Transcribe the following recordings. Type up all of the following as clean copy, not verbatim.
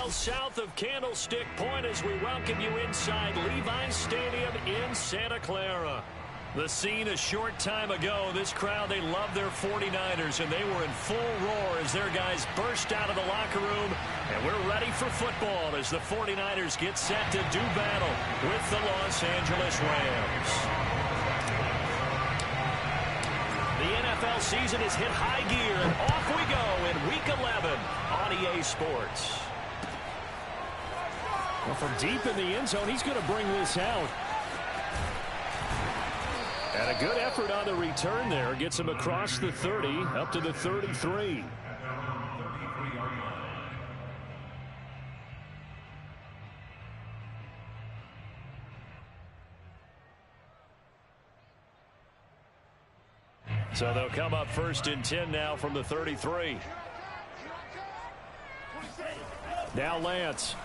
miles south of Candlestick Point as we welcome you inside Levi's Stadium in Santa Clara. The scene a short time ago, this crowd, they love their 49ers, and they were in full roar as their guys burst out of the locker room. And we're ready for football as the 49ers get set to do battle with the Los Angeles Rams. The NFL season has hit high gear, and off we go in Week 11 on EA Sports. Well, from deep in the end zone, he's going to bring this out. And a good effort on the return there. Gets him across the 30, up to the 33. So they'll come up 1st and 10 now from the 33. Now Lance.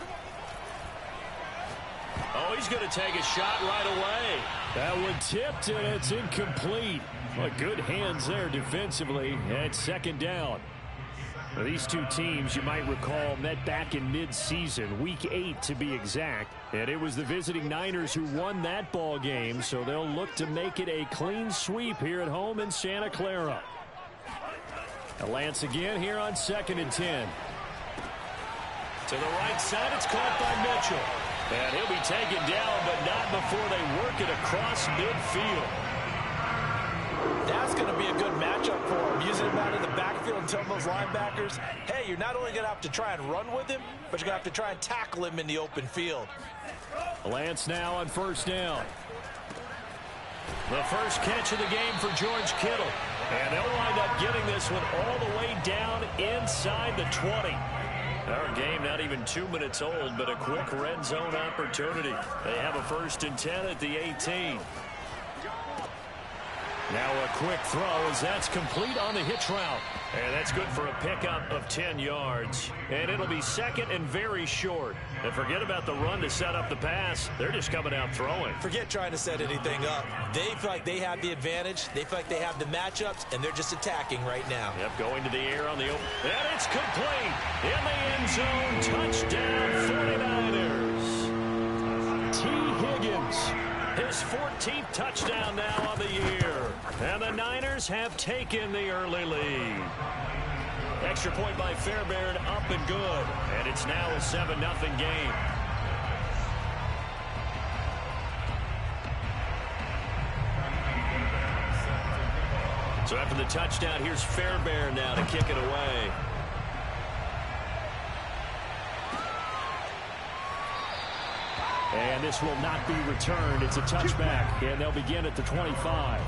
Oh, he's going to take a shot right away. That one tipped, and it's incomplete. Well, good hands there defensively at 2nd down. Now, these two teams, you might recall, met back in mid-season, Week 8 to be exact. And it was the visiting Niners who won that ball game, so they'll look to make it a clean sweep here at home in Santa Clara. Now, Lance again here on 2nd and 10. To the right side, it's caught by Mitchell. And he'll be taken down, but not before they work it across midfield. That's going to be a good matchup for him. Using him out in the backfield and telling those linebackers, hey, you're not only going to have to try and run with him, but you're going to have to try and tackle him in the open field. Lance now on 1st down. The first catch of the game for George Kittle. And they'll wind up getting this one all the way down inside the 20. Our game not even 2 minutes old, but a quick red zone opportunity. They have a 1st and 10 at the 18. Now a quick throw as that's complete on the hitch route. And that's good for a pickup of 10 yards. And it'll be 2nd and very short. And forget about the run to set up the pass. They're just coming out throwing. Forget trying to set anything up. They feel like they have the advantage. They feel like they have the matchups, and they're just attacking right now. Yep, going to the air on the open. And it's complete. In the end zone, touchdown 49ers. T. Higgins. His 14th touchdown now on the year. And the Niners have taken the early lead. Extra point by Fairbairn, up and good. And it's now a 7-0 game. So after the touchdown, here's Fairbairn now to kick it away. And this will not be returned. It's a touchback, and they'll begin at the 25.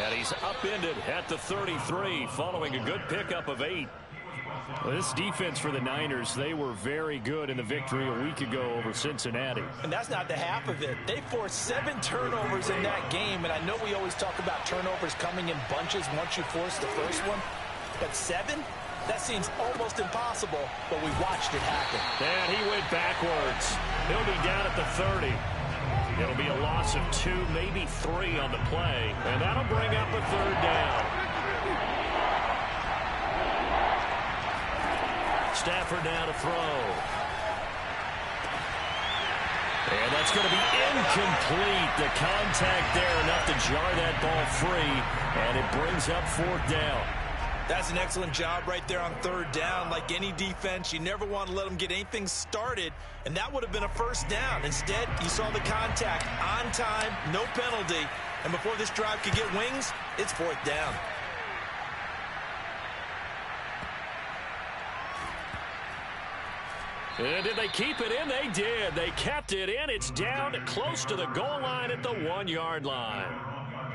And he's upended at the 33 following a good pickup of 8. Well, this defense for the Niners, they were very good in the victory a week ago over Cincinnati. And that's not the half of it. They forced 7 turnovers in that game, and I know we always talk about turnovers coming in bunches once you force the first one. But 7? That seems almost impossible, but we watched it happen. And he went backwards. He'll be down at the 30. It'll be a loss of 2, maybe 3 on the play. And that'll bring up a 3rd down. Stafford now to throw. And that's going to be incomplete. The contact there enough to jar that ball free. And it brings up 4th down. That's an excellent job right there on 3rd down. Like any defense, you never want to let them get anything started, and that would have been a 1st down. Instead, you saw the contact on time, no penalty, and before this drive could get wings, it's 4th down. And did they keep it in? They did. They kept it in. It's down close to the goal line at the 1-yard line.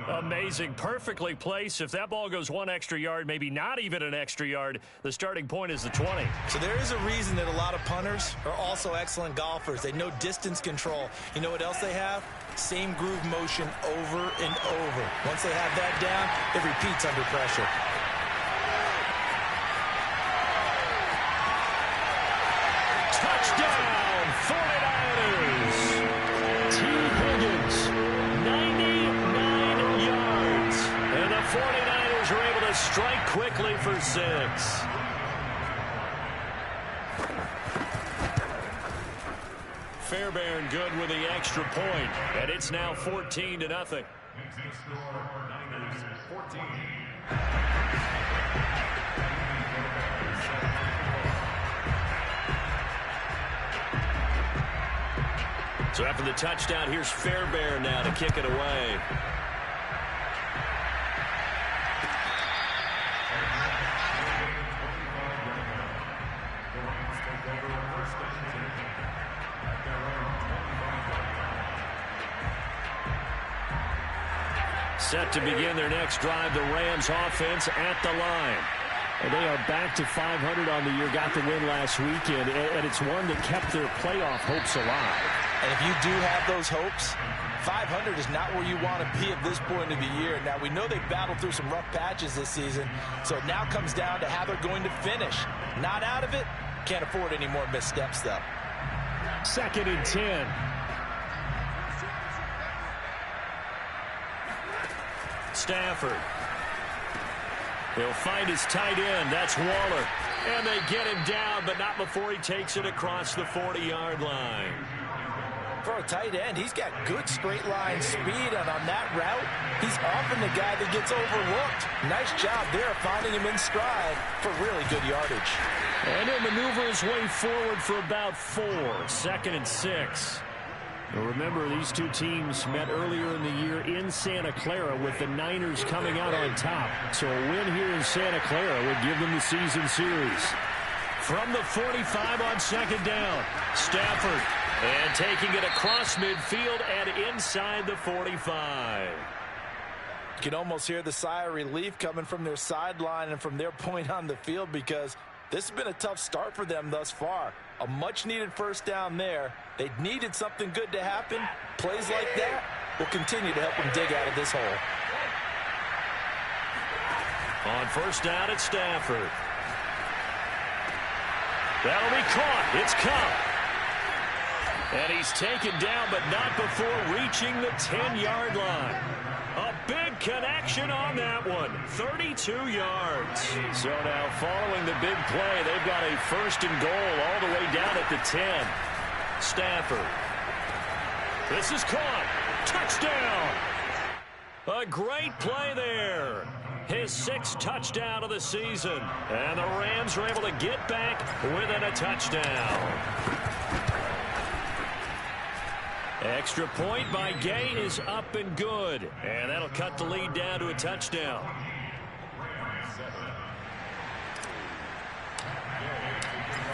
Amazing. Perfectly placed. If that ball goes one extra yard, maybe not even an extra yard, the starting point is the 20. So there is a reason that a lot of punters are also excellent golfers. They know distance control. You know what else they have? Same groove motion over and over. Once they have that down, it repeats under pressure. Touchdown, 49ers. T. Higgins, 99 yards. And the 49ers are able to strike quickly for 6. Fairbairn good with the extra point, and it's now 14-0. So after the touchdown, here's Fairbairn now to kick it away. Set to begin their next drive, the Rams offense at the line. And they are back to 500 on the year, got the win last weekend, and it's one that kept their playoff hopes alive. And if you do have those hopes, 500 is not where you want to be at this point of the year. Now, we know they've battled through some rough patches this season, so it now comes down to how they're going to finish. Not out of it, can't afford any more missteps, though. 2nd and 10. Stafford. He'll find his tight end. That's Waller. And they get him down, but not before he takes it across the 40-yard line. For a tight end, he's got good straight line speed, and on that route, he's often the guy that gets overlooked. Nice job there finding him in stride for really good yardage. And he'll maneuver his way forward for about 4. 2nd and 6. Well, remember, these two teams met earlier in the year in Santa Clara with the Niners coming out on top. So a win here in Santa Clara would give them the season series. From the 45 on 2nd down, Stafford. And taking it across midfield and inside the 45. You can almost hear the sigh of relief coming from their sideline and from their point on the field, because this has been a tough start for them thus far. A much-needed first down there. They needed something good to happen. Plays like that will continue to help them dig out of this hole. On 1st down, it's Stafford. That'll be caught. It's Kupp. And he's taken down, but not before reaching the 10-yard line. A big connection on that one. 32 yards. So now following the big play, they've got a 1st and goal all the way down at the 10. Stafford. This is caught. Touchdown. A great play there. His 6th touchdown of the season. And the Rams are able to get back within a touchdown. Extra point by Gay is up and good. And that'll cut the lead down to a touchdown.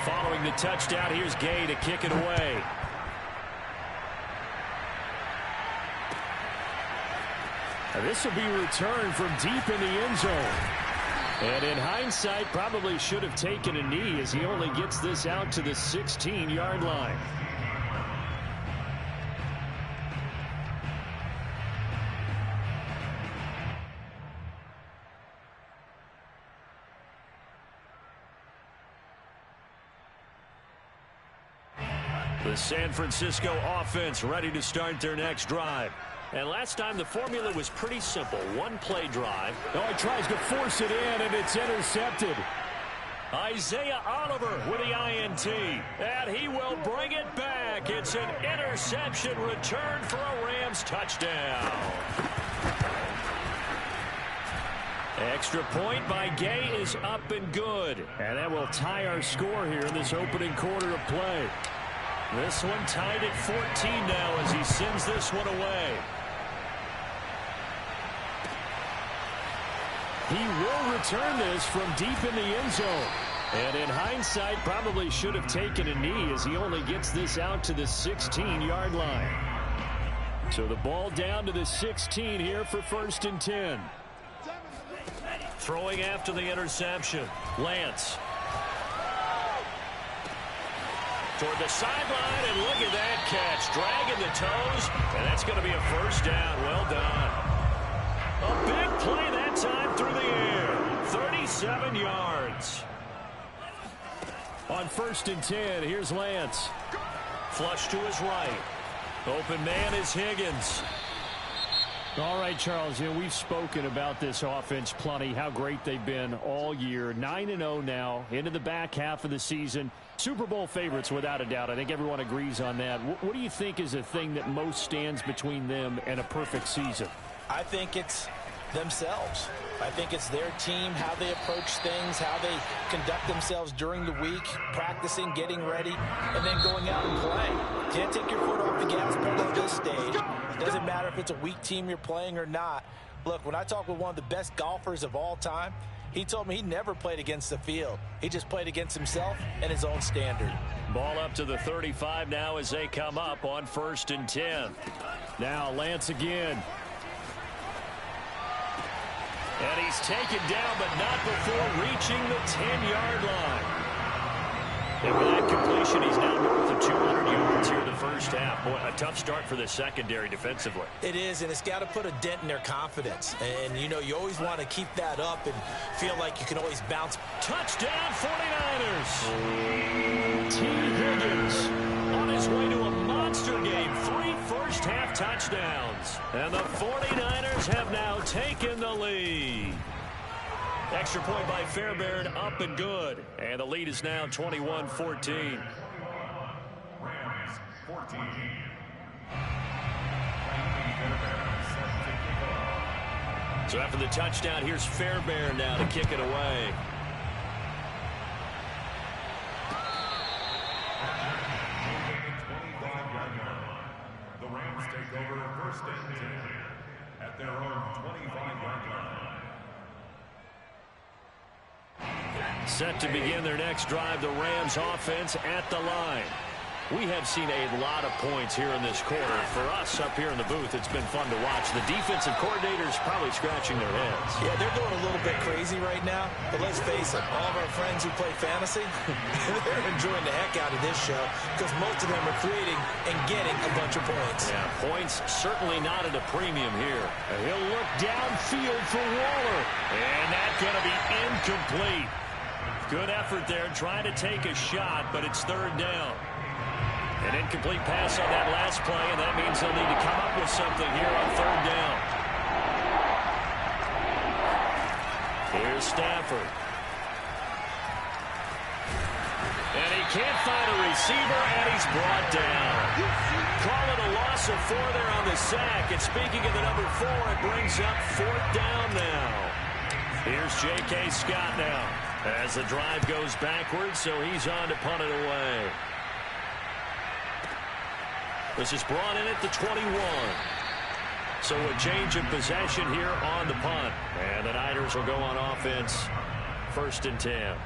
Following the touchdown, here's Gay to kick it away. Now this will be returned from deep in the end zone. And in hindsight, probably should have taken a knee as he only gets this out to the 16-yard line. The San Francisco offense ready to start their next drive. And last time the formula was pretty simple. One play drive. Oh, he tries to force it in, and it's intercepted. Isaiah Oliver with the INT. And he will bring it back. It's an interception return for a Rams touchdown. Extra point by Gay is up and good. And that will tie our score here in this opening quarter of play. This one tied at 14 now as he sends this one away. He will return this from deep in the end zone. And in hindsight, probably should have taken a knee as he only gets this out to the 16-yard line. So the ball down to the 16 here for 1st and 10. Throwing after the interception. Lance. Toward the sideline, and look at that catch. Dragging the toes, and that's going to be a 1st down. Well done. A big play that time through the air. 37 yards. On 1st and 10, here's Lance. Flush to his right. Open man is Higgins. All right, Charles, we've spoken about this offense plenty, how great they've been all year. 9-0 now, into the back half of the season. Super Bowl favorites, without a doubt. I think everyone agrees on that. What do you think is the thing that most stands between them and a perfect season? I think it's themselves. I think it's their team, how they approach things, how they conduct themselves during the week, practicing, getting ready, and then going out and playing. Can't take your foot off the gas pedal at this stage. Doesn't matter if it's a weak team you're playing or not. Look, when I talk with one of the best golfers of all time, he told me he never played against the field. He just played against himself and his own standard. Ball up to the 35 now as they come up on 1st and 10. Now Lance again. And he's taken down, but not before reaching the 10-yard line. And with that completion, he's now north of 200 yards here in the 1st half. Boy, a tough start for the secondary defensively. It is, and it's got to put a dent in their confidence. And, you always want to keep that up and feel like you can always bounce. Touchdown, 49ers! T. Higgins on his way to a monster game. 3 first-half touchdowns. And the 49ers have now taken the lead. Extra point by Fairbairn, up and good. And the lead is now 21-14. So after the touchdown, here's Fairbairn now to kick it away. The Rams take over 1st and 10 at their own 25-yard line. Set to begin their next drive, the Rams offense at the line. We have seen a lot of points here in this quarter. For us up here in the booth, it's been fun to watch. The defensive coordinators probably scratching their heads. Yeah, they're going a little bit crazy right now. But let's face it, all of our friends who play fantasy, they're enjoying the heck out of this show because most of them are creating and getting a bunch of points. Yeah, points certainly not at a premium here. He'll look downfield for Waller. And that's going to be incomplete. Good effort there, trying to take a shot, but it's 3rd down. An incomplete pass on that last play, and that means they'll need to come up with something here on 3rd down. Here's Stafford. And he can't find a receiver, and he's brought down. Call it a loss of 4 there on the sack. And speaking of the number 4, it brings up 4th down now. Here's J.K. Scott now as the drive goes backwards, so he's on to punt it away. This is brought in at the 21. So a change of possession here on the punt. And the Niners will go on offense 1st and 10.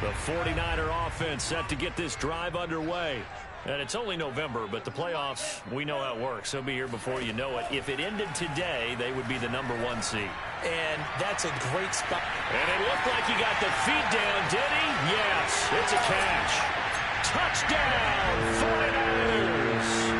The 49er offense set to get this drive underway. And it's only November, but the playoffs, we know how it works. They'll be here before you know it. If it ended today, they would be the number 1 seed. And that's a great spot. And it looked like he got the feet down, did he? Yes, it's a catch. Touchdown, 49ers!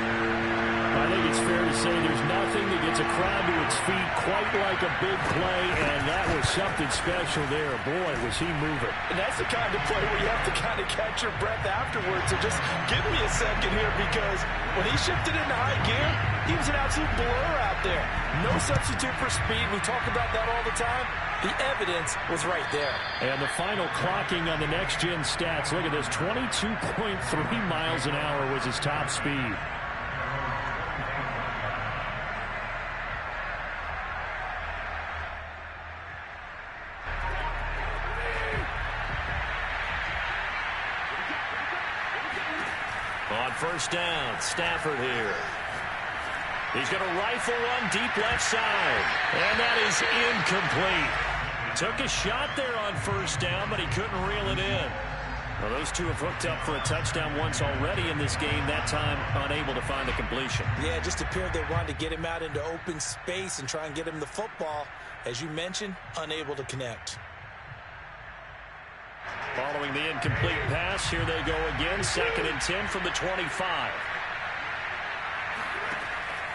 I think it's fair to say there's nothing that gets a crowd to its feet quite like a big play, and that was something special there. Boy, was he moving. And that's the kind of play where you have to kind of catch your breath afterwards. So just give me a second here, because when he shifted into high gear, he was an absolute blur out there. No substitute for speed. We talk about that all the time. The evidence was right there. And the final clocking on the next-gen stats. Look at this, 22.3 miles an hour was his top speed. On 1st down, Stafford here. He's going to rifle one deep left side. And that is incomplete. Took a shot there on first down, but he couldn't reel it in. Well, those two have hooked up for a touchdown once already in this game, that time unable to find the completion. Yeah, it just appeared they wanted to get him out into open space and try and get him the football. As you mentioned, unable to connect. Following the incomplete pass, here they go again, 2nd and 10 from the 25.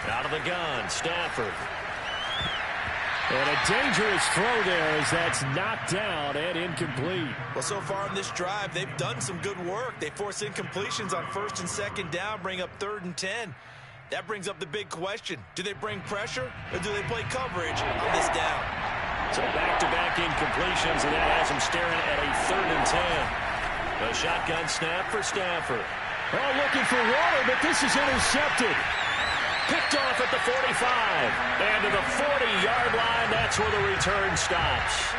Out of the gun, Stafford. And a dangerous throw there as that's knocked down and incomplete. Well, so far in this drive, they've done some good work. They force incompletions on 1st and 2nd down, bring up 3rd and 10. That brings up the big question. Do they bring pressure or do they play coverage on this down? So back-to-back incompletions, and that has them staring at a 3rd and 10. A shotgun snap for Stafford. Oh, looking for water, but this is intercepted. Picked off at the 45. And to the 40-yard line, that's where the return stops.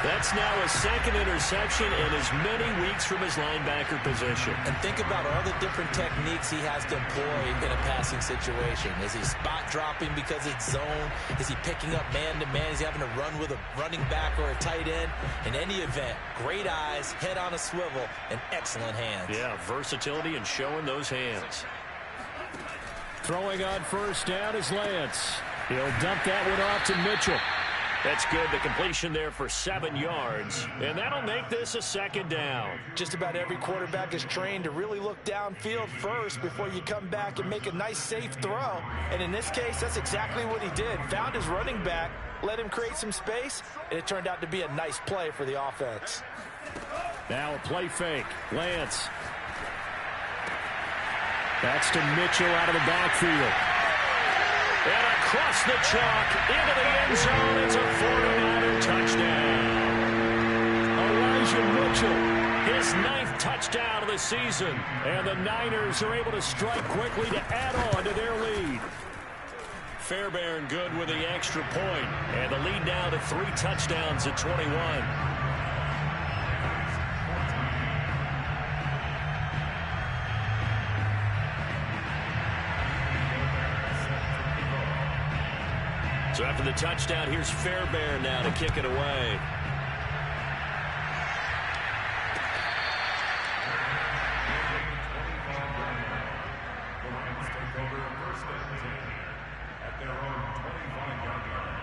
That's now a 2nd interception in as many weeks from his linebacker position. And think about all the different techniques he has to employ in a passing situation. Is he spot dropping because it's zone? Is he picking up man-to-man? Is he having to run with a running back or a tight end? In any event, great eyes, head on a swivel, and excellent hands. Yeah, versatility and showing those hands. Throwing on first down is Lance. He'll dump that one off to Mitchell. That's good. The completion there for 7 yards. And that'll make this a 2nd down. Just about every quarterback is trained to really look downfield first before you come back and make a nice, safe throw. And in this case, that's exactly what he did. Found his running back, let him create some space, and it turned out to be a nice play for the offense. Now a play fake. Lance. That's to Mitchell out of the backfield. And across the chalk, into the end zone, it's a 49er touchdown. Elijah Mitchell, his 9th touchdown of the season. And the Niners are able to strike quickly to add on to their lead. Fairbairn good with the extra point. And the lead now to 3 touchdowns at 21. So after the touchdown, here's Fairbairn now to kick it away. The Rams take over 1st and 10 at their own 25-yard line.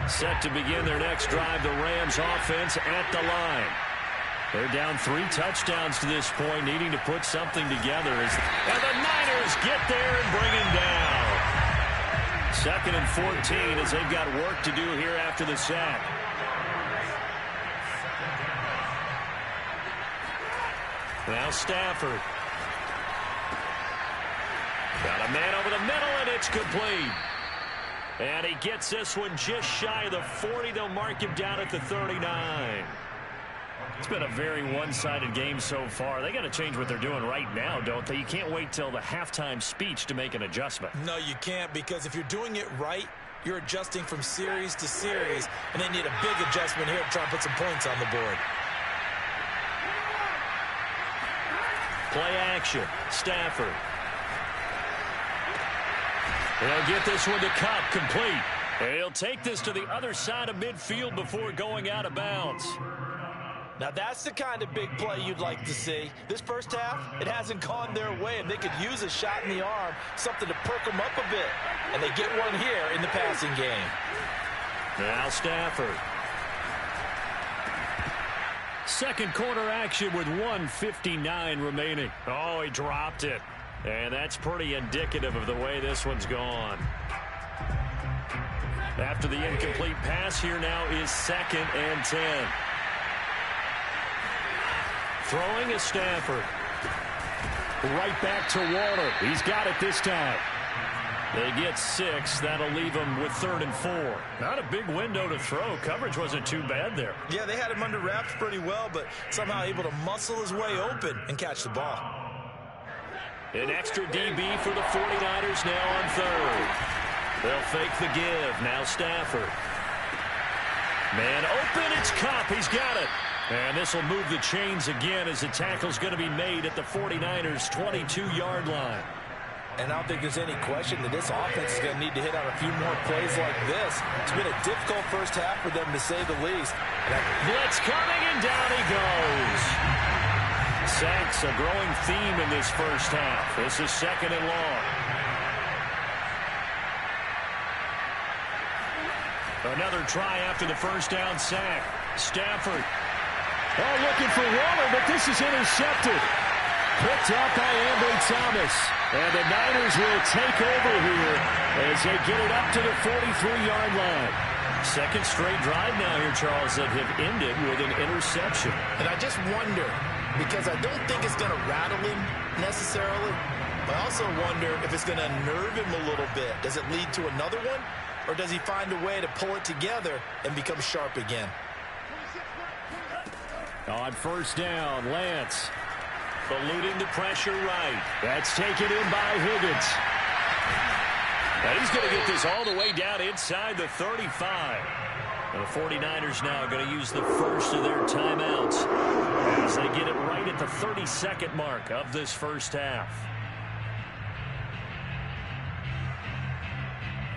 Set to begin their next drive, the Rams offense at the line. They're down 3 touchdowns to this point, needing to put something together. And the Niners get there and bring him down. 2nd and 14 as they've got work to do here after the sack. Now Stafford. Got a man over the middle, and it's complete. And he gets this one just shy of the 40. They'll mark him down at the 39. It's been a very one-sided game so far. They got to change what they're doing right now, don't they? You can't wait till the halftime speech to make an adjustment. No, you can't, because if you're doing it right, you're adjusting from series to series, and they need a big adjustment here to try and put some points on the board. Play action. Stafford. They'll get this one to Kupp, complete. And he'll take this to the other side of midfield before going out of bounds. Now, that's the kind of big play you'd like to see. This first half, it hasn't gone their way, and they could use a shot in the arm, something to perk them up a bit. And they get one here in the passing game. Now Stafford. Second quarter action with 1:59 remaining. Oh, he dropped it. And that's pretty indicative of the way this one's gone. After the incomplete pass, here now is 2nd and 10. Throwing is Stafford. Right back to Waller. He's got it this time. They get 6. That'll leave them with 3rd and 4. Not a big window to throw. Coverage wasn't too bad there. Yeah, they had him under wraps pretty well, but somehow able to muscle his way open and catch the ball. An extra DB for the 49ers now on 3rd. They'll fake the give. Now Stafford. Man open. It's Kupp. He's got it. And this will move the chains again as the tackle's going to be made at the 49ers' 22-yard line. And I don't think there's any question that this offense is going to need to hit on a few more plays like this. It's been a difficult first half for them, to say the least. Blitz coming, and down he goes. Sacks a growing theme in this first half. This is 2nd and long. Another try after the first down sack. Stafford. Oh, looking for Waller, but this is intercepted. Picked up by Ambry Thomas. And the Niners will take over here as they get it up to the 43-yard line. Second straight drive now here, Charles, that have ended with an interception. And I just wonder, because I don't think it's going to rattle him necessarily, but I also wonder if it's going to nerve him a little bit. Does it lead to another one, or does he find a way to pull it together and become sharp again? On first down, Lance. Eluding the pressure right. That's taken in by Higgins. And he's going to get this all the way down inside the 35. And the 49ers now going to use the first of their timeouts as they get it right at the 32nd mark of this first half.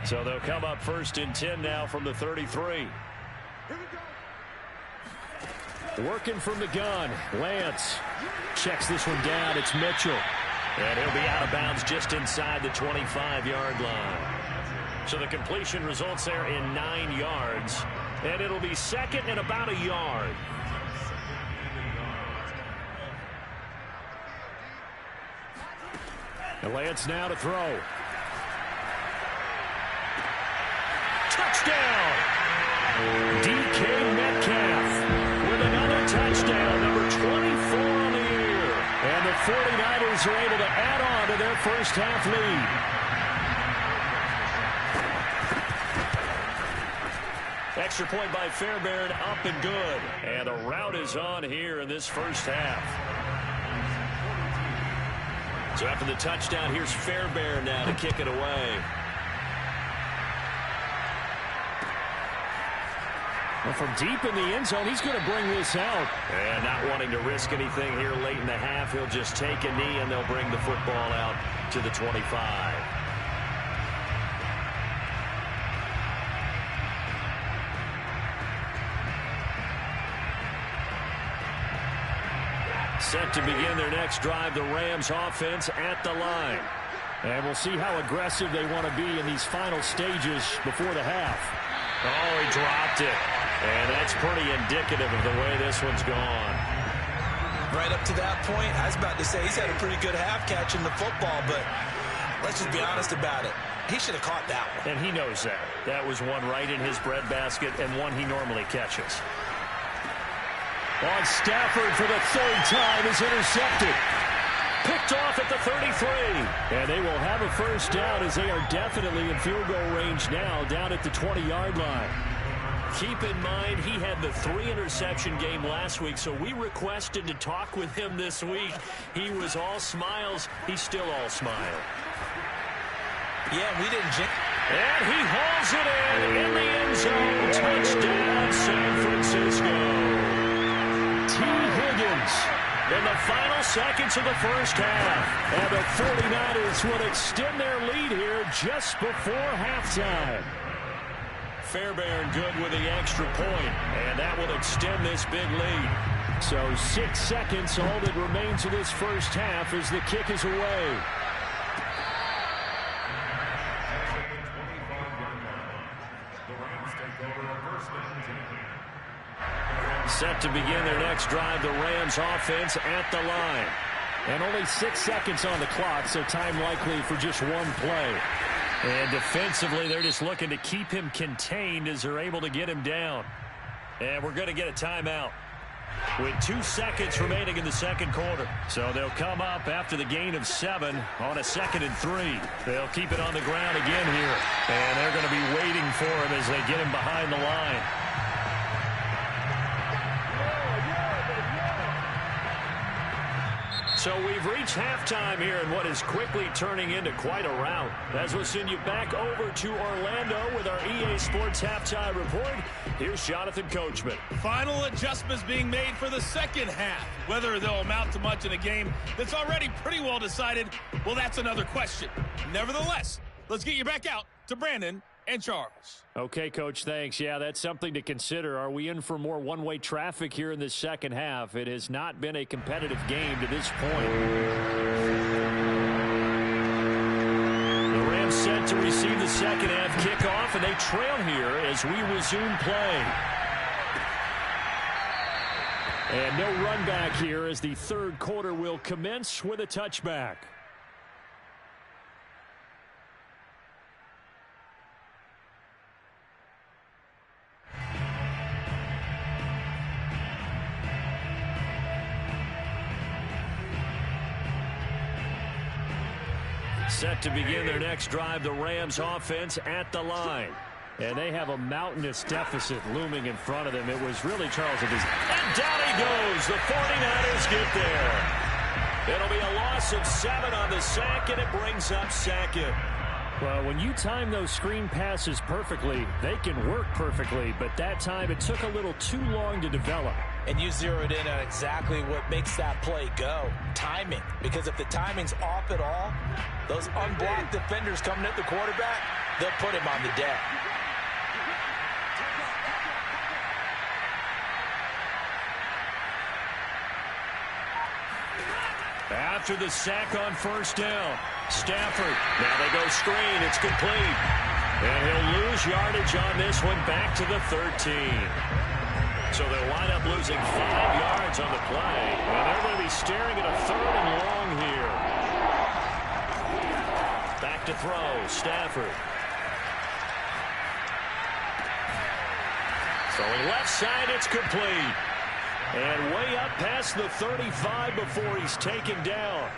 So they'll come up 1st and 10 now from the 33. Working from the gun, Lance checks this one down. It's Mitchell. And he'll be out of bounds just inside the 25-yard line. So the completion results there in 9 yards. And it'll be 2nd and about a yard. And Lance now to throw. Touchdown! DK Metcalf with another touchdown, number 24 on the year. And the 49ers are able to add on to their first half lead. Extra point by Fairbairn, up and good. And the route is on here in this first half. So after the touchdown, here's Fairbairn now to kick it away. Well, from deep in the end zone, he's going to bring this out. And not wanting to risk anything here late in the half, he'll just take a knee and they'll bring the football out to the 25. Set to begin their next drive, the Rams offense at the line. And we'll see how aggressive they want to be in these final stages before the half. Oh, he dropped it. And that's pretty indicative of the way this one's gone. Right up to that point, I was about to say he's had a pretty good half catching the football, but let's just be honest about it. He should have caught that one. And he knows that. That was one right in his breadbasket and one he normally catches. On Stafford for the 3rd time is intercepted. Picked off at the 33. And they will have a first down as they are definitely in field goal range now down at the 20-yard line. Keep in mind, he had the 3-interception game last week, so we requested to talk with him this week. He was all smiles. He's still all smile. Yeah, we didn't jinx. And he hauls it in the end zone. Touchdown, San Francisco. T. Higgins. In the final seconds of the first half. And the 49ers will extend their lead here just before halftime. Fairbairn good with the extra point, and that will extend this big lead. So 6 seconds, all that remains of this first half as the kick is away. Set to begin their next drive, the Rams offense at the line. And only 6 seconds on the clock, so time likely for just one play. And defensively, they're just looking to keep him contained as they're able to get him down. And we're going to get a timeout with 2 seconds remaining in the second quarter. So they'll come up after the gain of 7 on a 2nd and 3. They'll keep it on the ground again here. And they're going to be waiting for him as they get him behind the line. So we've reached halftime here in what is quickly turning into quite a rout. As we'll send you back over to Orlando with our EA Sports Halftime Report, here's Jonathan Coachman. Final adjustments being made for the second half. Whether they'll amount to much in a game that's already pretty well decided, well, that's another question. Nevertheless, let's get you back out to Brandon and Charles. Okay, Coach, thanks. Yeah, that's something to consider. Are we in for more one-way traffic here in this second half? It has not been a competitive game to this point. The Rams set to receive the second half kickoff, and they trail here as we resume play. And no run back here as the third quarter will commence with a touchback. Set to begin their next drive, the Rams offense at the line. And they have a mountainous deficit looming in front of them. It was really Charles at this. And down he goes. The 49ers get there. It'll be a loss of 7 on the sack, and it brings up second. Well, when you time those screen passes perfectly, they can work perfectly. But that time, it took a little too long to develop. And you zeroed in on exactly what makes that play go. Timing. Because if the timing's off at all, those unblocked defenders coming at the quarterback, they'll put him on the deck. After the sack on first down, Stafford. Now they go screen. It's complete. And he'll lose yardage on this one back to the 13. So they'll wind up losing 5 yards on the play. And they're going to be staring at a 3rd and long here. Back to throw, Stafford. Throwing left side, it's complete. And way up past the 35 before he's taken down.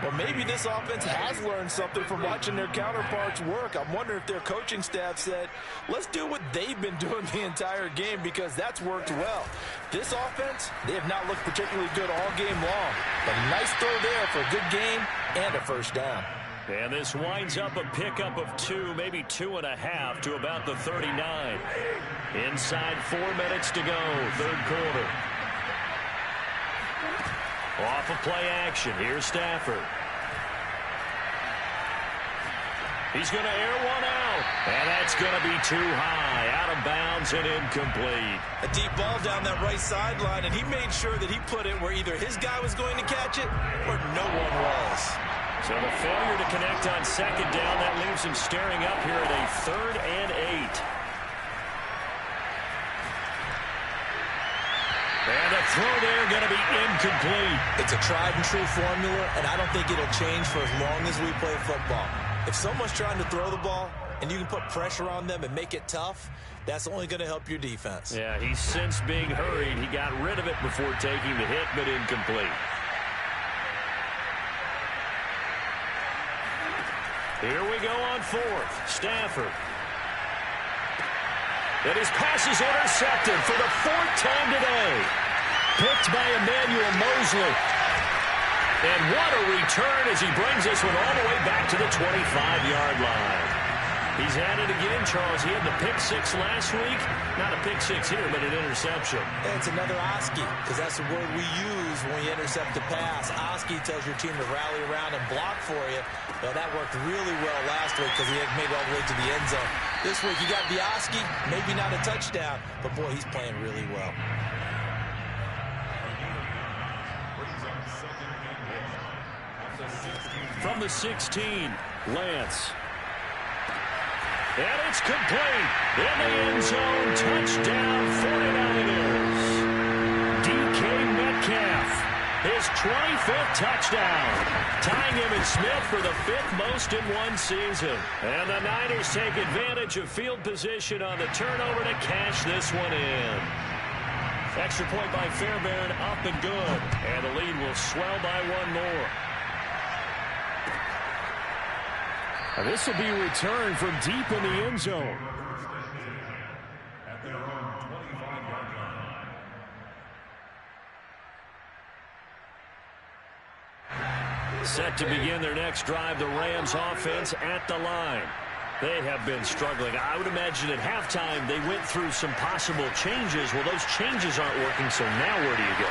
Well, maybe this offense has learned something from watching their counterparts work. I'm wondering if their coaching staff said, let's do what they've been doing the entire game, because that's worked well. This offense, they have not looked particularly good all game long. But a nice throw there for a good game and a first down. And this winds up a pickup of 2, maybe 2.5 to about the 39. Inside 4 minutes to go, third quarter. Off of play action, here's Stafford. He's going to air one out, and that's going to be too high, out of bounds and incomplete. A deep ball down that right sideline, and he made sure that he put it where either his guy was going to catch it or no one was. So the failure to connect on second down, that leaves him staring up here at a 3rd and 8. And the throw there going to be incomplete. It's a tried and true formula, and I don't think it'll change for as long as we play football. If someone's trying to throw the ball and you can put pressure on them and make it tough, that's only going to help your defense. Yeah, he's since being hurried. He got rid of it before taking the hit, but incomplete. Here we go on 4th. Stafford. And his pass is intercepted for the 4th time today. Picked by Emmanuel Mosley. And what a return as he brings this one all the way back to the 25-yard line. He's had it again, Charles. He had the pick 6 last week. Not a pick 6 here, but an interception. And it's another Oski, because that's the word we use when you intercept a pass. Oski tells your team to rally around and block for you. Well, that worked really well last week because he had made it all the way to the end zone. This week, you got the Oski, maybe not a touchdown, but boy, he's playing really well. From the 16, Lance. And it's complete. In the end zone, touchdown 49ers. DK Metcalf, his 25th touchdown. Tying him and Smith for the 5th most in one season. And the Niners take advantage of field position on the turnover to cash this one in. Extra point by Fairbairn, up and good. And the lead will swell by 1 more. And this will be returned from deep in the end zone. At their own 25-yard line. set to begin their next drive. The Rams offense at the line. They have been struggling. I would imagine at halftime they went through some possible changes. Well, those changes aren't working, so now where do you go?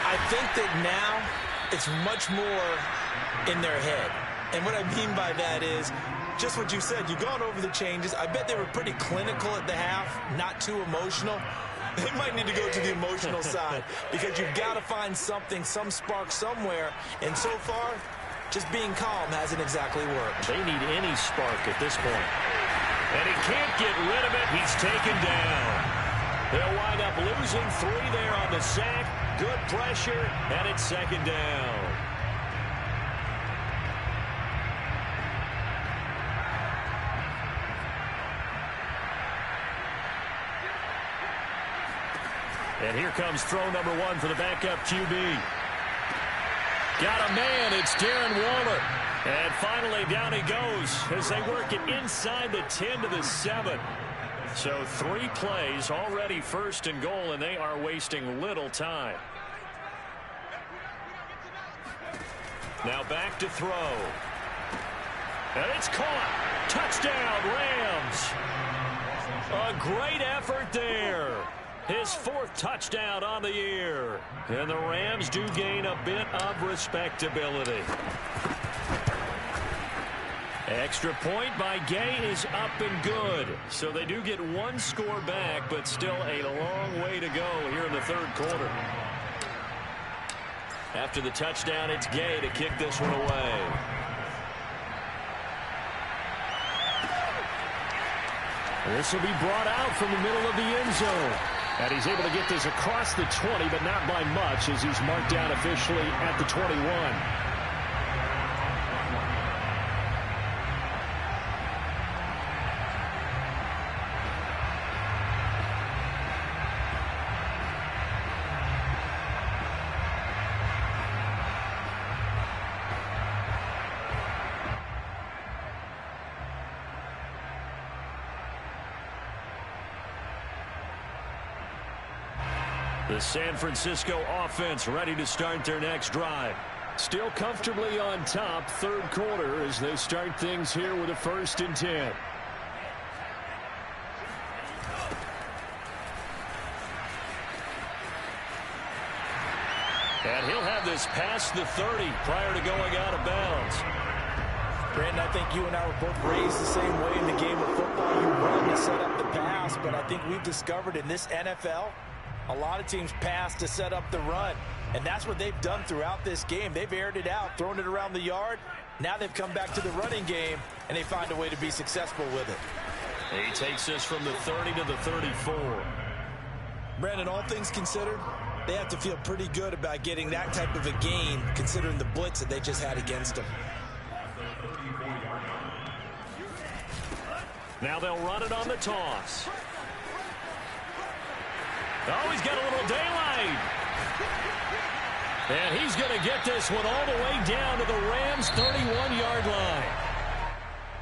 I think that now it's much more in their head. And what I mean by that is just what you said. You've gone over the changes. I bet they were pretty clinical at the half, not too emotional. They might need to go to the emotional side because you've got to find something, some spark somewhere. And so far, just being calm hasn't exactly worked. They need any spark at this point. And he can't get rid of it. He's taken down. They'll wind up losing 3 there on the sack. Good pressure, and it's second down. And here comes throw number 1 for the backup QB. Got a man. It's Darren Waller. And finally down he goes as they work it inside the 10 to the 7. So 3 plays already first and goal, and they are wasting little time. Now back to throw. And it's caught. Touchdown, Rams. A great effort there. His 4th touchdown on the year. And the Rams do gain a bit of respectability. Extra point by Gay is up and good. So they do get 1 score back, but still a long way to go here in the 3rd quarter. After the touchdown, it's Gay to kick this one away. This will be brought out from the middle of the end zone. And he's able to get this across the 20, but not by much as he's marked down officially at the 21. The San Francisco offense ready to start their next drive. Still comfortably on top, 3rd quarter as they start things here with a 1st and 10. And he'll have this past the 30 prior to going out of bounds. Brandon, I think you and I were both raised the same way in the game of football. You run to set up the pass, but I think we've discovered in this NFL, a lot of teams pass to set up the run, and that's what they've done throughout this game. They've aired it out, thrown it around the yard. Now they've come back to the running game, and they find a way to be successful with it. He takes us from the 30 to the 34. Brandon, all things considered, they have to feel pretty good about getting that type of a gain, considering the blitz that they just had against them. Now they'll run it on the toss. Oh, he's got a little daylight. And he's going to get this one all the way down to the Rams' 31-yard line.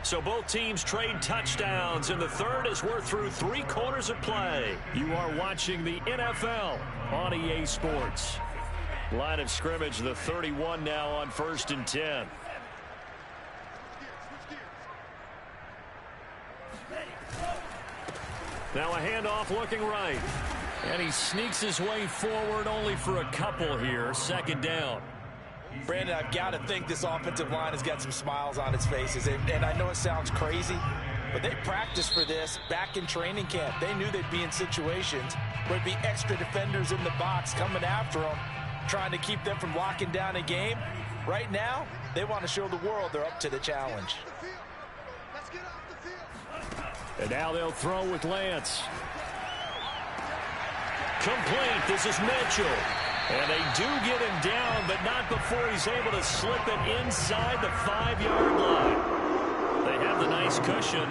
So both teams trade touchdowns, and the 3rd as we're through 3 quarters of play. You are watching the NFL on EA Sports. Line of scrimmage, the 31 now on 1st and 10. Now a handoff looking right. And he sneaks his way forward only for a couple here. 2nd down. Brandon, I've got to think this offensive line has got some smiles on its faces. And I know it sounds crazy, but they practiced for this back in training camp. They knew they'd be in situations where it'd be extra defenders in the box coming after them, trying to keep them from locking down a game. Right now, they want to show the world they're up to the challenge. And now they'll throw with Lance. Complete. This is Mitchell. And they do get him down, but not before he's able to slip it inside the 5-yard line. They have the nice cushion.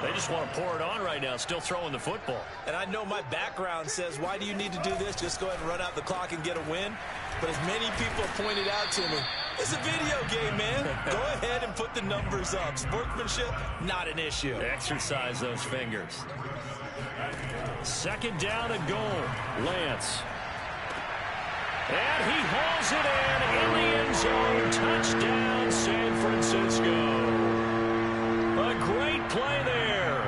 They just want to pour it on right now, still throwing the football. And I know my background says, why do you need to do this? Just go ahead and run out the clock and get a win. But as many people have pointed out to me, it's a video game, man. Go ahead and put the numbers up. Sportsmanship, not an issue. Exercise those fingers. 2nd down and goal. Lance. And he hauls it in the end zone. Touchdown, San Francisco. A great play there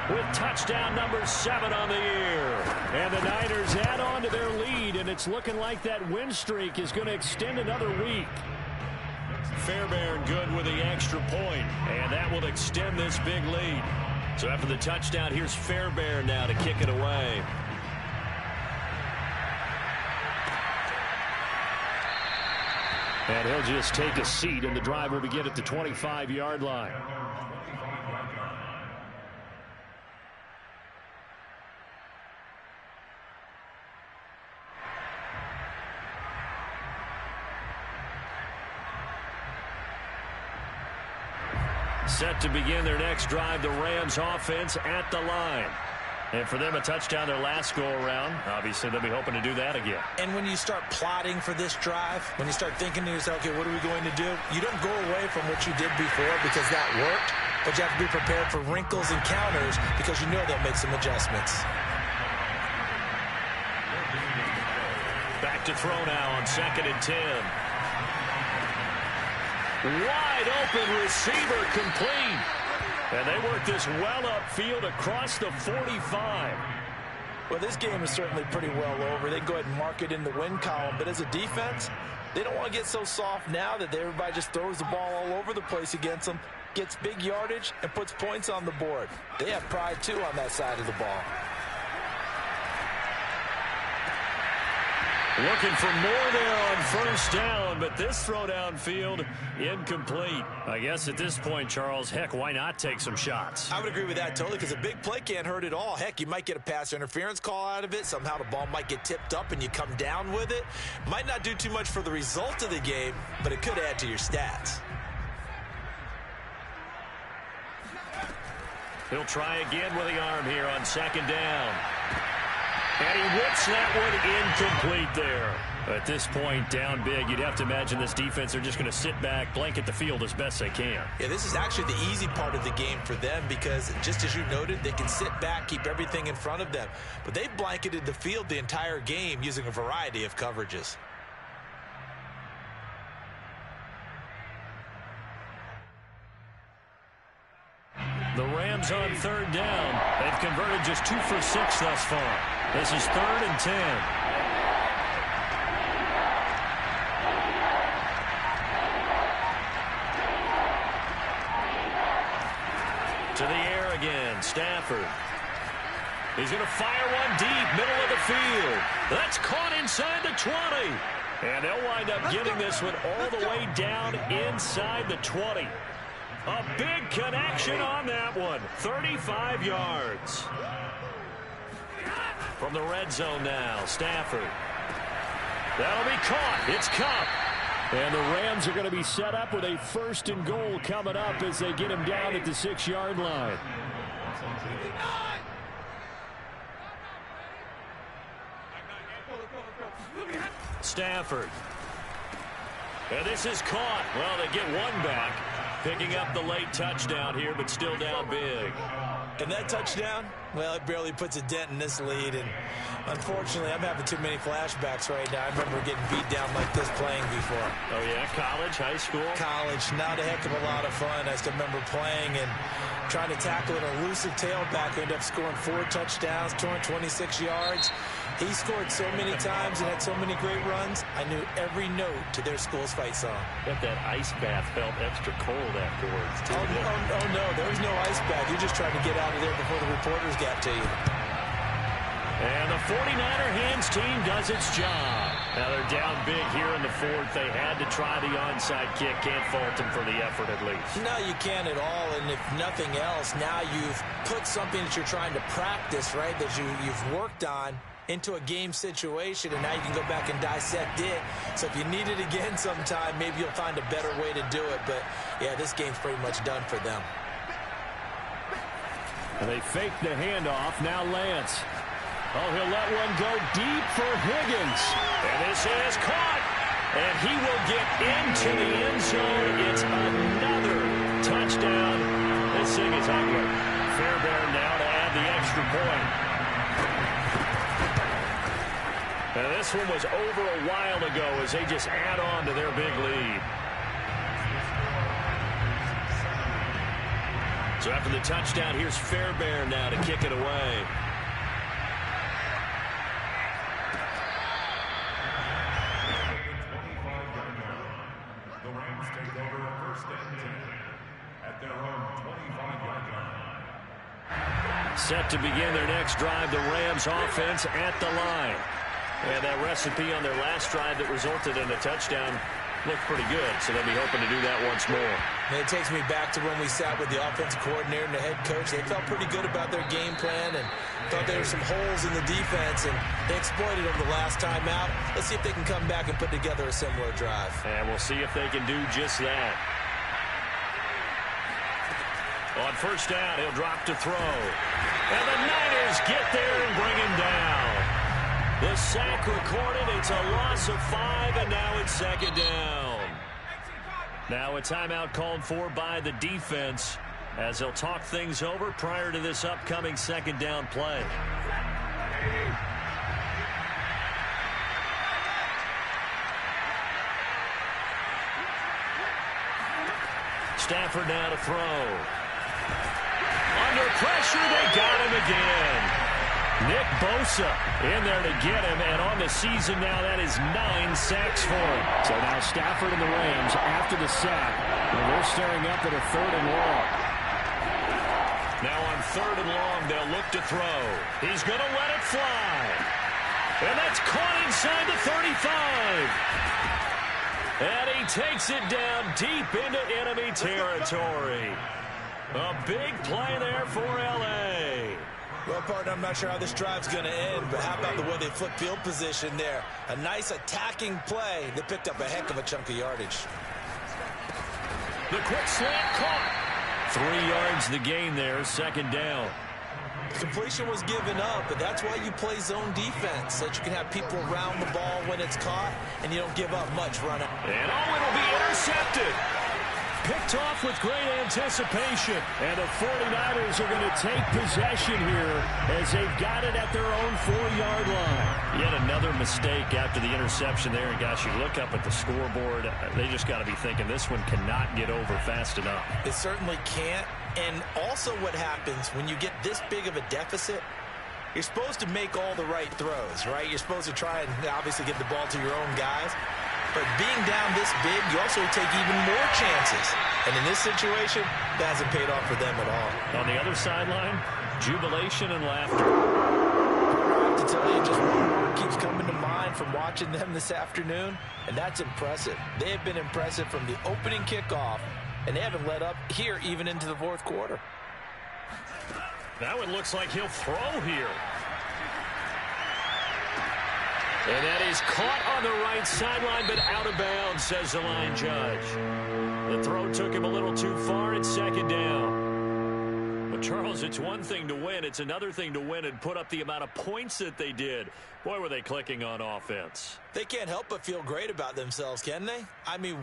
with touchdown number 7 on the year. And the Niners add on to their lead, and it's looking like that win streak is going to extend another week. Fairbairn good with the extra point, and that will extend this big lead. So after the touchdown, here's Fairbairn now to kick it away. And he'll just take a seat, and the drive will begin at the 25-yard line. Set to begin their next drive, the Rams offense at the line. And for them, a touchdown their last go-around. Obviously, they'll be hoping to do that again. And when you start plotting for this drive, when you start thinking to yourself, okay, what are we going to do? You don't go away from what you did before because that worked, but you have to be prepared for wrinkles and counters because you know they'll make some adjustments. Back to throw now on 2nd and 10. Wide open receiver complete. And they work this well upfield across the 45. Well, this game is certainly pretty well over. They can go ahead and mark it in the win column. But as a defense, they don't want to get so soft now that everybody just throws the ball all over the place against them, gets big yardage, and puts points on the board. They have pride, too, on that side of the ball. Looking for more there on 1st down, but this throw downfield incomplete. I guess at this point, Charles, heck, why not take some shots? I would agree with that totally because a big play can't hurt at all. Heck, you might get a pass interference call out of it. Somehow the ball might get tipped up and you come down with it. Might not do too much for the result of the game, but it could add to your stats. He'll try again with the arm here on 2nd down. And he whips that one incomplete there. At this point, down big, you'd have to imagine this defense, they're just going to sit back, blanket the field as best they can. Yeah, this is actually the easy part of the game for them because, just as you noted, they can sit back, keep everything in front of them. But they've blanketed the field the entire game using a variety of coverages. The Rams on 3rd down. They've converted just 2 for 6 thus far. This is 3rd and 10. To the air again, Stafford. He's going to fire one deep, middle of the field. That's caught inside the 20. And they'll wind up getting this one all the way down inside the 20. A big connection on that one. 35 yards. From the red zone now, Stafford. That'll be caught. It's Kupp. And the Rams are going to be set up with a 1st and goal coming up as they get him down at the 6-yard line. Stafford. And this is caught. Well, they get one back. Picking up the late touchdown here, but still down big. And that touchdown, well, it barely puts a dent in this lead. And unfortunately, I'm having too many flashbacks right now. I remember getting beat down like this playing before. Oh, yeah? College, high school? College, not a heck of a lot of fun. I still remember playing and trying to tackle an elusive tailback who ended up scoring 4 touchdowns, 226 yards. He scored so many times and had so many great runs, I knew every note to their school's fight song. Bet that ice bath felt extra cold afterwards, too. Oh, no, there was no ice bath. You just tried to get out of there before the reporters got to you. And the 49er hands team does its job. Now they're down big here in the 4th. They had to try the onside kick. Can't fault them for the effort at least. No, you can't at all. And if nothing else, now you've put something that you're trying to practice, right, that you've worked on into a game situation, and now you can go back and dissect it. So if you need it again sometime, maybe you'll find a better way to do it. But, yeah, this game's pretty much done for them. And they fake the handoff. Now Lance. Oh, he'll let one go deep for Higgins. And this is caught. And he will get into the end zone. It's another touchdown. This thing is ugly. Fairbairn now to add the extra point. And this one was over a while ago as they just add on to their big lead. So after the touchdown, here's Fairbairn now to kick it away. The Rams take over first and 10 at their own 25-yard line. Set to begin their next drive, the Rams offense at the line. And that recipe on their last drive that resulted in a touchdown looked pretty good, so they'll be hoping to do that once more. And it takes me back to when we sat with the offensive coordinator and the head coach. They felt pretty good about their game plan and thought there were some holes in the defense, and they exploited them the last time out. Let's see if they can come back and put together a similar drive. And we'll see if they can do just that. On first down, he'll drop to throw. And the Niners get there and bring him down. The sack recorded. It's a loss of 5, and now it's second down. Now a timeout called for by the defense as they'll talk things over prior to this upcoming second down play. Stafford now to throw. Under pressure, they got him again. Nick Bosa in there to get him, and on the season now, that is 9 sacks for him. So now Stafford and the Rams after the sack, and they're staring up at a 3rd and long. Now on 3rd and long, they'll look to throw. He's going to let it fly. And that's caught inside the 35. And he takes it down deep into enemy territory. A big play there for L.A. Well, partner, I'm not sure how this drive's going to end, but how about the way they flip field position there? A nice attacking play that picked up a heck of a chunk of yardage. The quick slant caught. 3 yards the gain there, second down. Completion was given up, but that's why you play zone defense, so that you can have people around the ball when it's caught, and you don't give up much running. And it'll be intercepted. Picked off with great anticipation. And the 49ers are going to take possession here as they've got it at their own 4-yard line. Yet another mistake after the interception there. And, gosh, you look up at the scoreboard. They just got to be thinking this one cannot get over fast enough. It certainly can't. And also what happens when you get this big of a deficit, you're supposed to make all the right throws, right? You're supposed to try and obviously get the ball to your own guys. But being down this big, you also take even more chances. And in this situation, that hasn't paid off for them at all. On the other sideline, jubilation and laughter. I have to tell you, just one word keeps coming to mind from watching them this afternoon, and that's impressive. They have been impressive from the opening kickoff, and they haven't let up here even into the 4th quarter. That one looks like he'll throw here. And that is caught on the right sideline, but out of bounds, says the line judge. The throw took him a little too far. It's second down. But, Charles, it's one thing to win. It's another thing to win and put up the amount of points that they did. Boy, were they clicking on offense. They can't help but feel great about themselves, can they? I mean,